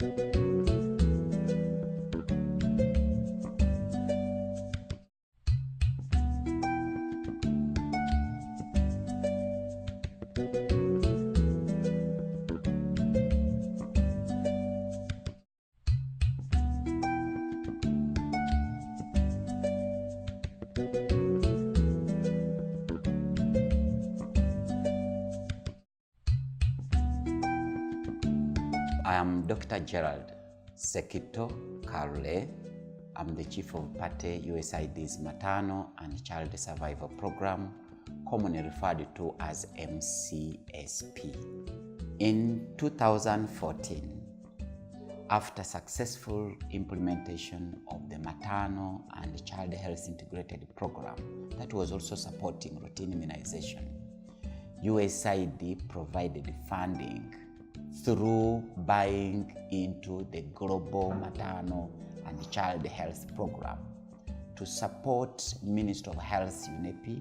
I am Dr. Gerald Sekito Karule. I'm the Chief of PATE USAID's Maternal and Child Survival Program, commonly referred to as MCSP. In 2014, after successful implementation of the Maternal and Child Health Integrated Program that was also supporting routine immunization, USAID provided funding through buying into the Global Maternal and Child Health Program to support Ministry of Health UNEP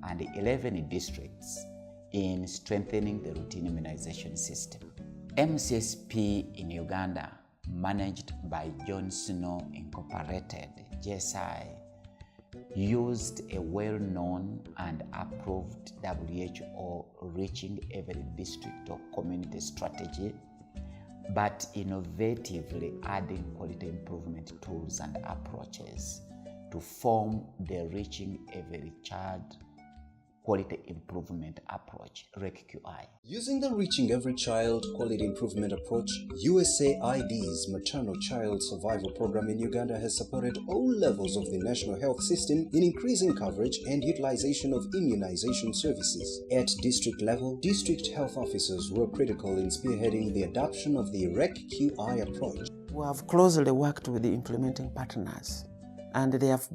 and 11 districts in strengthening the routine immunization system. MCSP in Uganda, managed by John Snow Incorporated, JSI, used a well-known and approved WHO reaching every district or community strategy, but innovatively adding quality improvement tools and approaches to form the reaching every child quality improvement approach, RECQI. Using the Reaching Every Child Quality Improvement approach, USAID's Maternal Child Survival Program in Uganda has supported all levels of the national health system in increasing coverage and utilization of immunization services. At district level, district health officers were critical in spearheading the adoption of the RECQI approach. We have closely worked with the implementing partners, and they have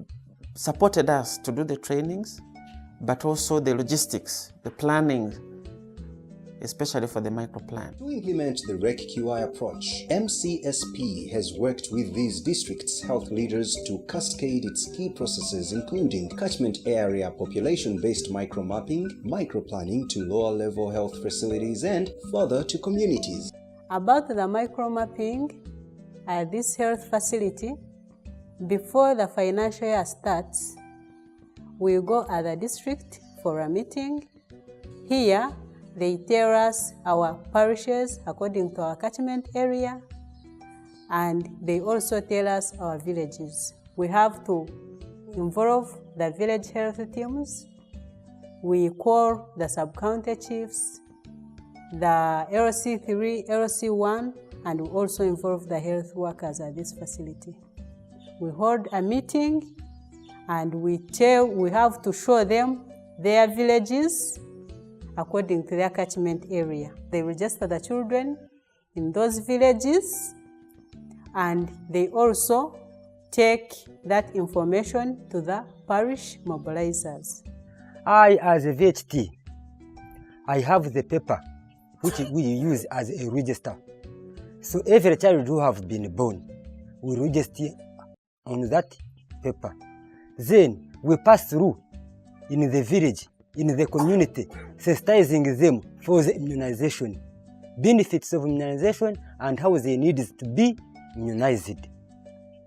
supported us to do the trainings, but also the logistics, the planning, especially for the microplan. To implement the RECQI approach, MCSP has worked with these districts' health leaders to cascade its key processes, including catchment area population-based micromapping, microplanning to lower-level health facilities, and further to communities. About the micromapping at this health facility, before the financial year starts, we go at the district for a meeting. Here, they tell us our parishes according to our catchment area, and they also tell us our villages. We have to involve the village health teams. We call the sub-county chiefs, the LC3, LC1, and we also involve the health workers at this facility. We hold a meeting, and we have to show them their villages according to their catchment area. They register the children in those villages, and they also take that information to the parish mobilizers. I, as a VHT, I have the paper which we use as a register. So every child who have been born, we register on that paper. Then we pass through in the village, in the community, sensitizing them for the immunization, benefits of immunization and how they need to be immunized.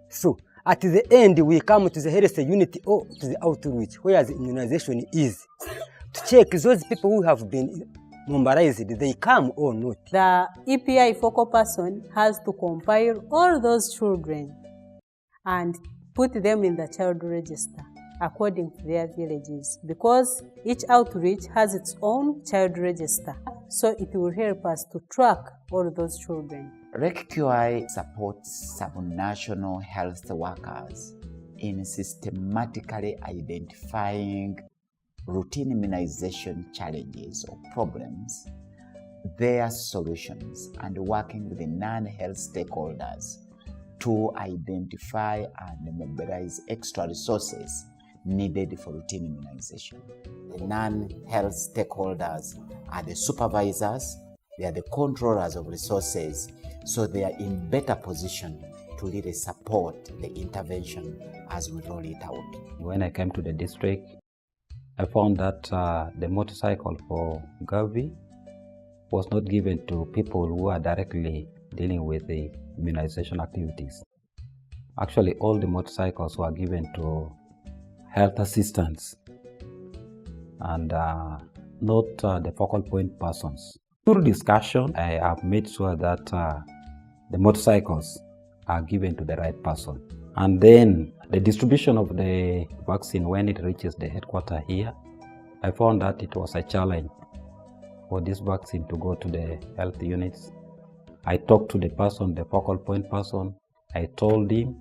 So at the end, we come to the health unit or to the outreach where the immunization is to check those people who have been mobilized, they come or not. The EPI focal person has to compile all those children and put them in the child register according to their villages, because each outreach has its own child register. So it will help us to track all those children. RECQI supports subnational health workers in systematically identifying routine immunization challenges or problems, their solutions, and working with the non-health stakeholders to identify and mobilize extra resources needed for routine immunization. The non-health stakeholders are the supervisors, they are the controllers of resources, so they are in better position to really support the intervention as we roll it out. When I came to the district, I found that the motorcycle for Gavi was not given to people who are directly dealing with the immunization activities. Actually, all the motorcycles were given to health assistants and not the focal point persons. Through discussion, I have made sure that the motorcycles are given to the right person. And then the distribution of the vaccine when it reaches the headquarters here, I found that it was a challenge for this vaccine to go to the health units. I talked to the person, the focal point person. I told him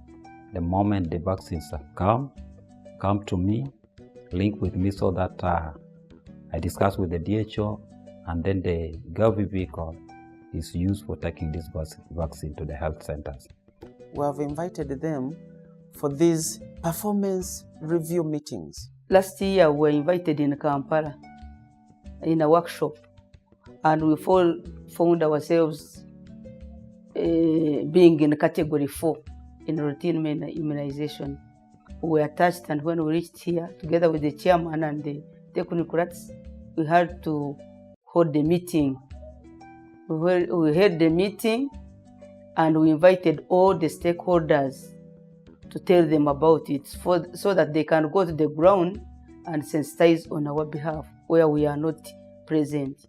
the moment the vaccines have come to me, link with me so that I discuss with the DHO, and then the Gavi vehicle is used for taking this vaccine to the health centers. We have invited them for these performance review meetings. Last year we were invited in Kampala in a workshop, and we found ourselves being in category 4 in routine immunization. We were touched, and when we reached here, together with the chairman and the technocrats, we had to hold the meeting. We held the meeting, and we invited all the stakeholders to tell them about it so that they can go to the ground and sensitize on our behalf where we are not present.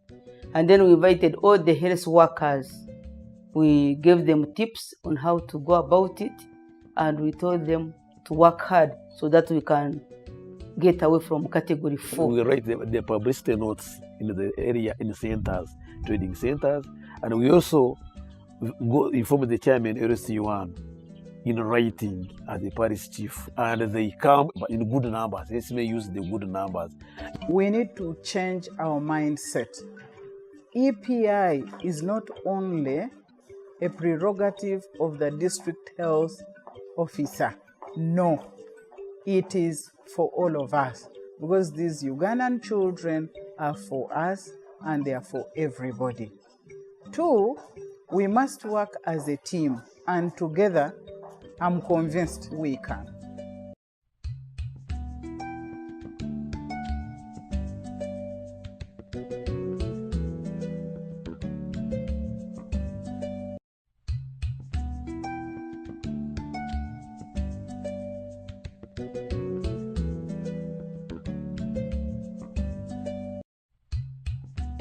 And then we invited all the health workers. We gave them tips on how to go about it, and we told them to work hard so that we can get away from category 4. We write the publicity notes in the area, in centers, trading centers, and we also go inform the chairman LC1 in writing as the parish chief, and they come in good numbers. Let's use the good numbers. We need to change our mindset. EPI is not only a prerogative of the district health officer. No, it is for all of us, because these Ugandan children are for us and they are for everybody. 2, we must work as a team, and together I'm convinced we can.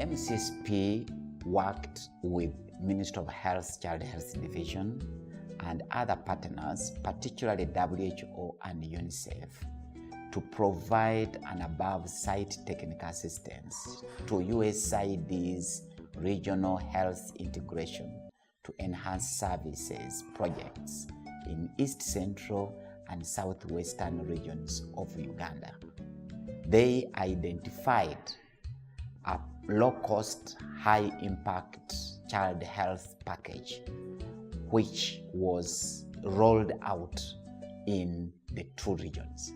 MCSP worked with Ministry of Health, Child Health Division and other partners, particularly WHO and UNICEF, to provide an above-site technical assistance to USAID's regional health integration to enhance services projects in East Central and Southwestern regions of Uganda. They identified a low-cost, high-impact child health package, which was rolled out in the 2 regions.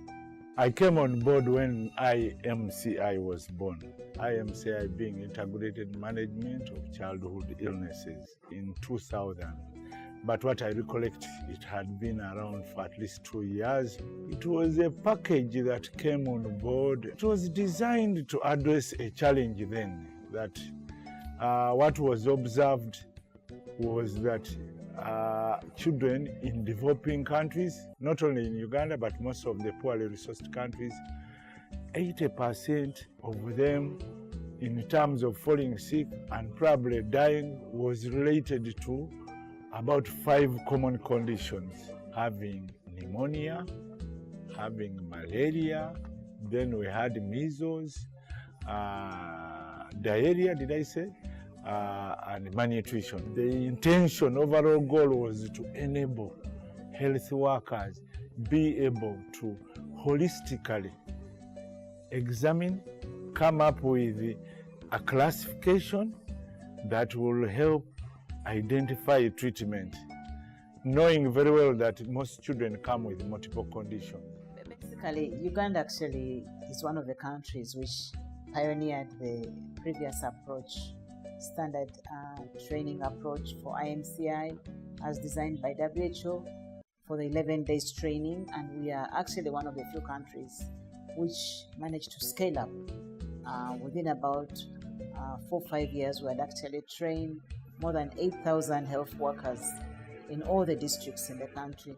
I came on board when IMCI was born. IMCI being Integrated Management of Childhood Illnesses in 2000. But what I recollect, it had been around for at least 2 years. It was a package that came on board. It was designed to address a challenge then, that what was observed was that children in developing countries, not only in Uganda, but most of the poorly resourced countries, 80% of them, in terms of falling sick and probably dying, was related to about 5 common conditions: having pneumonia, having malaria, then we had measles, diarrhea, did I say? And malnutrition. The intention, overall goal, was to enable health workers be able to holistically examine, come up with a classification that will help identify treatment, knowing very well that most children come with multiple conditions. Basically, Uganda actually is one of the countries which pioneered the previous approach, standard training approach for IMCI as designed by WHO for the 11 days training, and we are actually one of the few countries which managed to scale up. Within about 4 or 5 years, we had actually trained more than 8,000 health workers in all the districts in the country.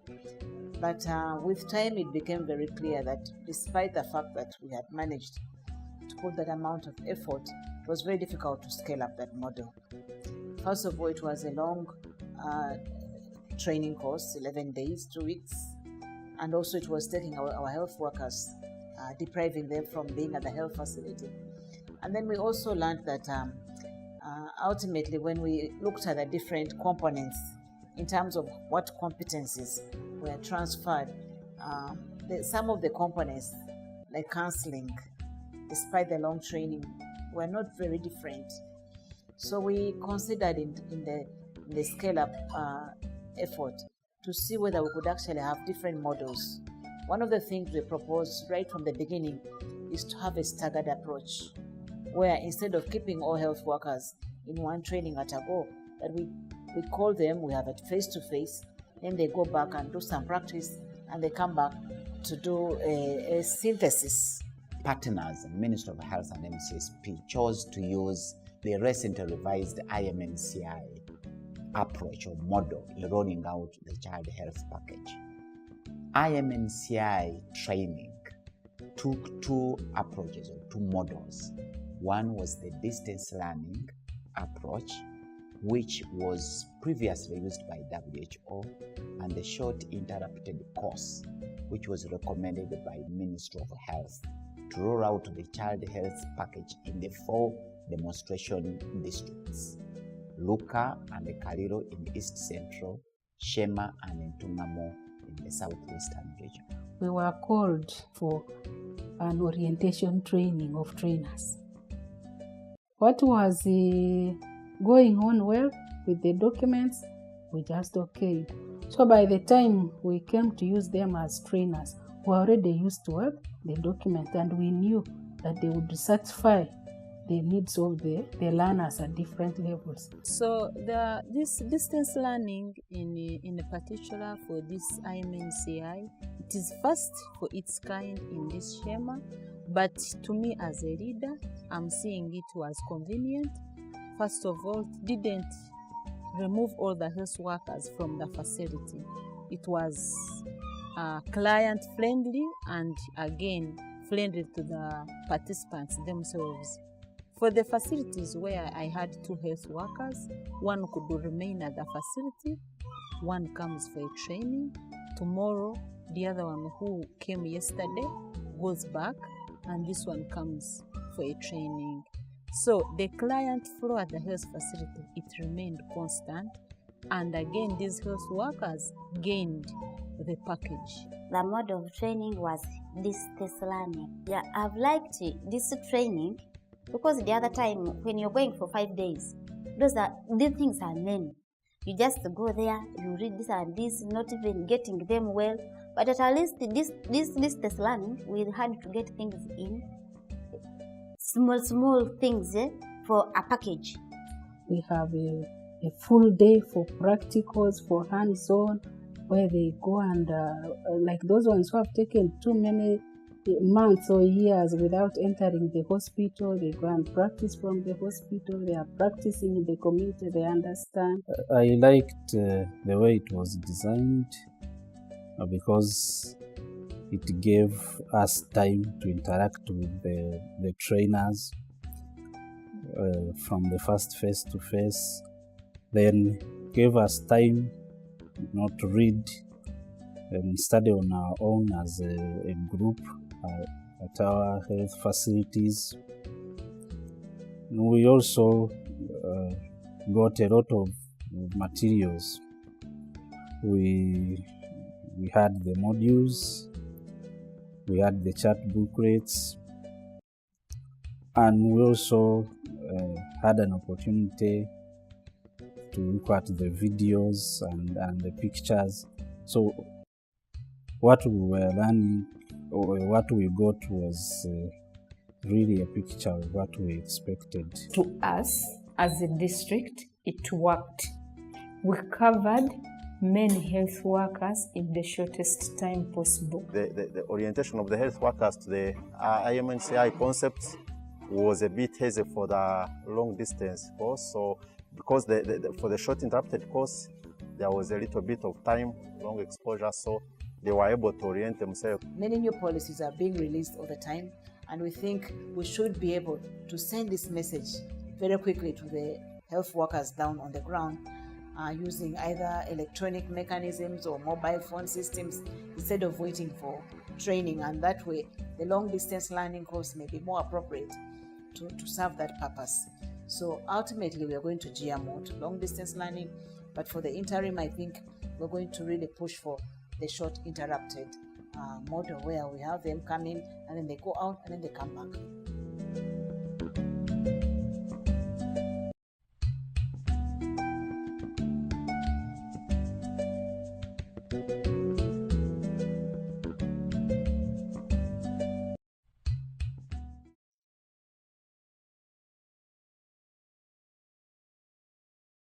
But with time, it became very clear that despite the fact that we had managed to put that amount of effort, it was very difficult to scale up that model. First of all, it was a long training course, 11 days, 2 weeks, and also it was taking our health workers, depriving them from being at the health facility. And then we also learned that ultimately, when we looked at the different components in terms of what competencies were transferred, some of the components, like counseling, despite the long training, were not very different. So we considered in the scale-up effort to see whether we could actually have different models. One of the things we proposed right from the beginning is to have a staggered approach, where instead of keeping all health workers in one training at a go, that we call them, we have it face-to-face, then they go back and do some practice, and they come back to do a synthesis. Partners, Ministry of Health and MCSP, chose to use the recently revised IMNCI approach or model in rolling out the child health package. IMNCI training took two approaches or two models. One was the distance learning approach, which was previously used by WHO, and the short interrupted course, which was recommended by Ministry of Health to roll out the child health package in the 4 demonstration districts: Luka and Kaliro in East Central, Shema and Ntungamo in the Southwestern region. We were called for an orientation training of trainers. What was going on well with the documents, we just okayed. So by the time we came to use them as trainers, we were already used to the document, and we knew that they would satisfy the needs of the learners at different levels. So this distance learning in particular for this IMNCI, it is first for its kind in this schema, but to me as a leader, I'm seeing it was convenient. First of all, it didn't remove all the health workers from the facility. It was client friendly and again friendly to the participants themselves. For the facilities where I had 2 health workers, one could remain at the facility, one comes for a training. Tomorrow, the other one who came yesterday goes back, and this one comes for a training. So the client flow at the health facility, it remained constant, and again these health workers gained the package. The mode of training was distance learning. Yeah, I've liked this training because the other time when you're going for 5 days, these things are many. You just go there, you read this and this, not even getting them well. But at least this distance learning, we had to get things in small things for a package. We have a full day for practicals, for hands-on, where they go and like those ones who have taken too many months or years without entering the hospital, they go and practice from the hospital. They are practicing in the community, they understand. I liked the way it was designed because it gave us time to interact with the trainers from the first face-to-face, then gave us time to read and study on our own as a group at our health facilities. We also got a lot of materials. We had the modules, we had the chat booklets, and we also had an opportunity to look at the videos and the pictures. So what we were learning, or what we got, was really a picture of what we expected. To us, as a district, it worked. We covered many health workers in the shortest time possible. The orientation of the health workers to the IMNCI concepts was a bit hazy for the long distance course, so because for the short interrupted course, there was a little bit of time, long exposure, so they were able to orient themselves. Many new policies are being released all the time, and we think we should be able to send this message very quickly to the health workers down on the ground, using either electronic mechanisms or mobile phone systems instead of waiting for training. And that way, the long distance learning course may be more appropriate to serve that purpose. So ultimately, we are going to gear more to long distance learning, but for the interim, I think we're going to really push for the short interrupted model where we have them come in and then they go out and then they come back.